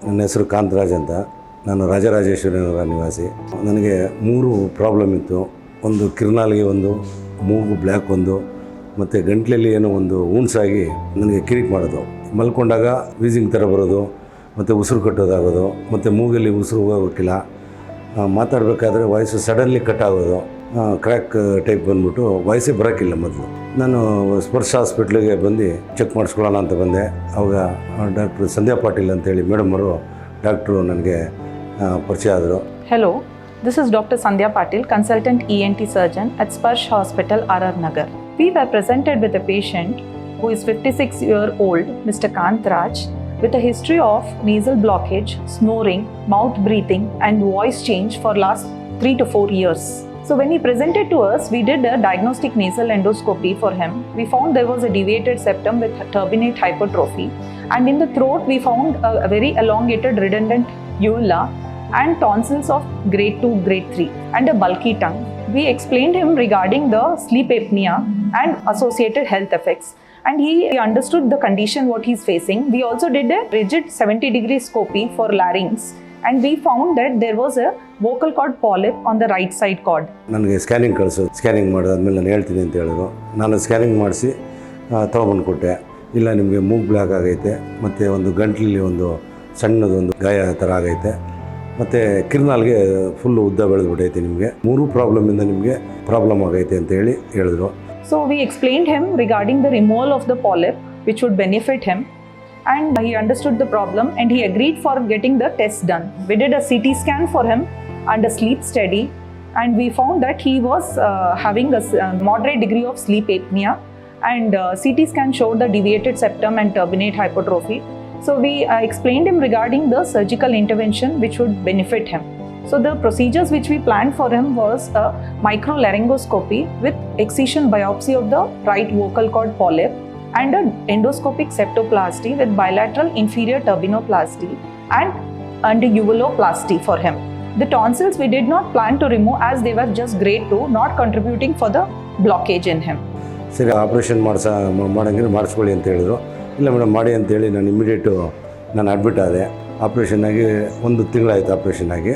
ನನ್ನ ಹೆಸರು ಕಾಂತರಾಜ್ ಅಂತ. ನಾನು ರಾಜರಾಜೇಶ್ವರಿ ನಗರ ನಿವಾಸಿ. ನನಗೆ 3 ಪ್ರಾಬ್ಲಮ್ ಇತ್ತು. ಒಂದು ಕಿರ್ನಾಲ್ಗೆ, ಒಂದು ಮೂಗು ಬ್ಲ್ಯಾಕ್, ಒಂದು ಮತ್ತು ಗಂಟ್ಲಲ್ಲಿ ಏನೋ ಒಂದು ಊಣ್ಸಾಗಿ ನನಗೆ ಕಿರಿಕ್ ಮಾಡೋದು. ಮಲ್ಕೊಂಡಾಗ ವೀಸಿಂಗ್ ಥರ ಬರೋದು, ಮತ್ತು ಉಸಿರು ಕಟ್ಟೋದಾಗೋದು, ಮತ್ತು ಮೂಗಲ್ಲಿ ಉಸಿರು ಹೋಗೋಕ್ಕಿಲ್ಲ. ಮಾತಾಡಬೇಕಾದ್ರೆ ವಾಯ್ಸು ಸಡನ್ಲಿ ಕಟ್ ಆಗೋದು, ಕ್ರ್ಯಾಕ್ ಟೈಪ್ ಬಂದ್ಬಿಟ್ಟು ವಾಯ್ಸೇ ಬರೋಕ್ಕಿಲ್ಲ. ಮೊದಲು ನಾನು ಸ್ಪರ್ಶ್ ಹಾಸ್ಪಿಟ್ಲಿಗೆ ಬಂದು ಚೆಕ್ ಮಾಡಿಸ್ಕೊಳ್ಳೋಣ ಅಂತ ಬಂದೆ. ಆವಾಗ ಡಾಕ್ಟ್ರ್ ಸಂಧ್ಯಾ ಪಾಟೀಲ್ ಅಂತೇಳಿ ಮೇಡಮ್ ಅವರು ಡಾಕ್ಟ್ರು ನನಗೆ ಪರಿಚಯ ಆದರು. Hello, this is Dr. Sandhya Patil, consultant ENT surgeon at SPARSH Hospital, Nagar. We were presented with a patient who is 56-year-old, Mr. Kantharaj, with a history of nasal blockage, snoring, mouth breathing and voice change for last 3 to 4 years. So when he presented to us, we did a diagnostic nasal endoscopy for him. We found there was a deviated septum with turbinate hypertrophy, and in the throat we found a very elongated redundant uvula and tonsils of grade 2, grade 3 and a bulky tongue. We explained him regarding the sleep apnea and associated health effects, and he understood the condition what he's facing. We also did a rigid 70-degree scopy for larynx, and we found that there was a vocal cord polyp on the right side cord. ನನಗೆ scanning ಕಳಿಸೋದು. Scanning ಮಾಡಿದಾದ್ಮೇಲೆ ನಾನು ಹೇಳ್ತೀನಿ ಅಂತ ಹೇಳಿದ್ರು. ನಾನು scanning ಮಾಡಿಸಿ ತೊಗೊಬಂದು ಕೊಟ್ಟೆ. ಇಲ್ಲ, ನಿಮಗೆ ಮೂಗು ಬ್ಲ್ಯಾಕ್ ಆಗೈತೆ, ಮತ್ತು ಒಂದು ಗಂಟ್ಲಲ್ಲಿ ಒಂದು ಸಣ್ಣದೊಂದು ಗಾಯ ಥರ ಆಗೈತೆ, ಮತ್ತು ಕಿರ್ನಾಲ್ಗೆ ಫುಲ್ಲು ಉದ್ದ ಬೆಳೆದ್ಬಿಟ್ಟೈತೆ, ನಿಮಗೆ 3 ಪ್ರಾಬ್ಲಮಿಂದ ನಿಮಗೆ ಪ್ರಾಬ್ಲಮ್ ಆಗೈತೆ ಅಂತ ಹೇಳಿದ್ರು. So we explained him regarding the removal of the polyp, which would benefit him, and he understood the problem and he agreed for getting the test done. We did a CT scan for him and a sleep study, and we found that he was having a moderate degree of sleep apnea, and CT scan showed the deviated septum and turbinate hypertrophy. So we explained him regarding the surgical intervention which would benefit him. So the procedures which we planned for him was a microlaryngoscopy with excision biopsy of the right vocal cord polyp, and an endoscopic septoplasty with bilateral inferior turbinoplasty and uvuloplasty for him. The tonsils we did not plan to remove as they were just grade 2, not contributing for the blockage in him. ಸರಿ, operation ಮಾಡಂಗಿದ್ರೆ ಮಾಡಿಸ್ಕೊಳ್ಳಿ ಅಂತ ಹೇಳಿದ್ರು. ಇಲ್ಲ madam, ಮಾಡಿ ಅಂತೇಳಿ ನಾನು immediate admit ಆದೆ. Operation ಆಗಿ 1 ತಿಂಗಳಾಯಿತು ಆಪ್ರೇಷನ್ ಆಗಿ.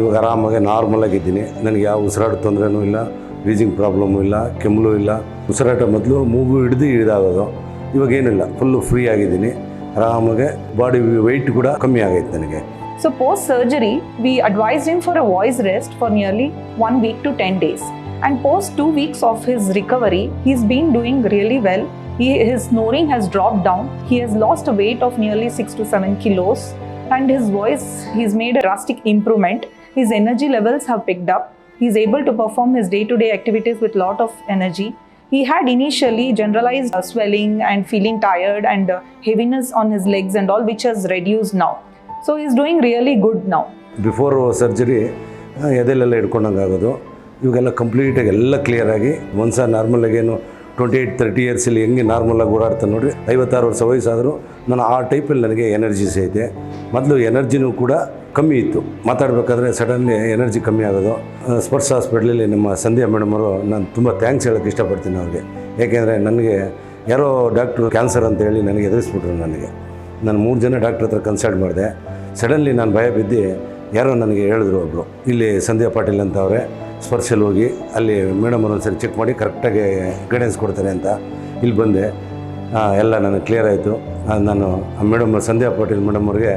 ಇವಾಗ ಆರಾಮಾಗಿ ನಾರ್ಮಲಾಗಿದ್ದೀನಿ. ನನಗೆ ಯಾವ ಉಸಿರಾಟ ತೊಂದರೆನೂ ಇಲ್ಲ, ವೀಸಿಂಗ್ ಪ್ರಾಬ್ಲಮ್ಮು ಇಲ್ಲ, ಕೆಮ್ಮಲು ಇಲ್ಲ. ಉಸಿರಾಟ ಮೊದಲು ಮೂಗು ಹಿಡಿದಾಗೋದು, ಇವಾಗೇನಿಲ್ಲ, ಫುಲ್ಲು ಫ್ರೀ ಆಗಿದ್ದೀನಿ. ಆರಾಮಾಗೆ ಬಾಡಿ ವೆಯ್ಟ್ ಕೂಡ ಕಮ್ಮಿ ಆಗೈತೆ ನನಗೆ. So post surgery, we advised him for a voice rest for nearly 1 week to 10 days. And post 2 weeks of his recovery, he's been doing really well. His snoring has dropped down. He has lost a weight of nearly 6 to 7 kilos. And his voice, he's made a drastic improvement. His energy levels have picked up. He's able to perform his day-to-day activities with lot of energy. He had initially generalized swelling and feeling tired and heaviness on his legs and all, which has reduced now. So he's doing really good now. Before surgery ಎದೆಲೆಲ್ಲ ಹಿಡ್ಕೊಂಡಂಗೆ ಆಗೋದು, ಇವಾಗೆಲ್ಲ ಕಂಪ್ಲೀಟಾಗಿ ಎಲ್ಲ ಕ್ಲಿಯರಾಗಿ ಒಂದ್ಸ ನಾರ್ಮಲಾಗೇನು 28-30 ಇಯರ್ಸಲ್ಲಿ ಹೆಂಗೆ ನಾರ್ಮಲಾಗಿ ಓಡಾಡ್ತಾನೆ ನೋಡಿರಿ. 56 ವರ್ಷ ವಯಸ್ಸಾದರೂ ನಾನು ಆ ಟೈಪಲ್ಲಿ ನನಗೆ ಎನರ್ಜೀಸ್ ಐತೆ. ಮೊದಲು ಎನರ್ಜಿನೂ ಕೂಡ ಕಮ್ಮಿ ಇತ್ತು. ಮಾತಾಡಬೇಕಾದ್ರೆ ಸಡನ್ಲಿ ಎನರ್ಜಿ ಕಮ್ಮಿ ಆಗೋದು. ಸ್ಪರ್ಶ್ ಹಾಸ್ಪಿಟ್ಲಲ್ಲಿ ನಮ್ಮ ಸಂಧ್ಯಾ ಮೇಡಮ್ ಅವರು ನಾನು ತುಂಬ ಥ್ಯಾಂಕ್ಸ್ ಹೇಳೋಕ್ಕೆ ಇಷ್ಟಪಡ್ತೀನಿ ಅವ್ರಿಗೆ. ಏಕೆಂದರೆ ನನಗೆ ಯಾರೋ ಡಾಕ್ಟ್ರು ಕ್ಯಾನ್ಸರ್ ಅಂತೇಳಿ ನನಗೆ ಎದುರಿಸ್ಬಿಟ್ರು. ನಾನು 3 ಜನ ಡಾಕ್ಟ್ರ್ ಹತ್ರ ಕನ್ಸಲ್ಟ್ ಮಾಡಿದೆ. ಸಡನ್ಲಿ ನಾನು ಭಯ ಬಿದ್ದು ಯಾರೋ ನನಗೆ ಹೇಳಿದ್ರು, ಒಬ್ಬರು ಇಲ್ಲಿ ಸಂಧ್ಯಾ ಪಾಟೀಲ್ ಅಂತ ಅವರೇ, ಸ್ಪರ್ಶಲ್ಲಿ ಹೋಗಿ ಅಲ್ಲಿ ಮೇಡಮ್ ಅವ್ರು ಒಂದ್ಸರಿ ಚೆಕ್ ಮಾಡಿ ಕರೆಕ್ಟಾಗಿ ಗೈಡೆನ್ಸ್ ಕೊಡ್ತಾರೆ ಅಂತ ಇಲ್ಲಿ ಬಂದೆ. ಎಲ್ಲ ನನಗೆ ಕ್ಲಿಯರ್ ಆಯಿತು. ನಾನು ಆ ಮೇಡಮ್ ಸಂಧ್ಯಾ ಪಾಟೀಲ್ ಮೇಡಮ್ ಅವ್ರಿಗೆ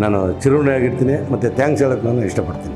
ನಾನು ಚಿರುಣಿಯಾಗಿರ್ತೀನಿ ಮತ್ತು ಥ್ಯಾಂಕ್ಸ್ ಹೇಳೋಕ್ಕೆ ನಾನು ಇಷ್ಟಪಡ್ತೀನಿ.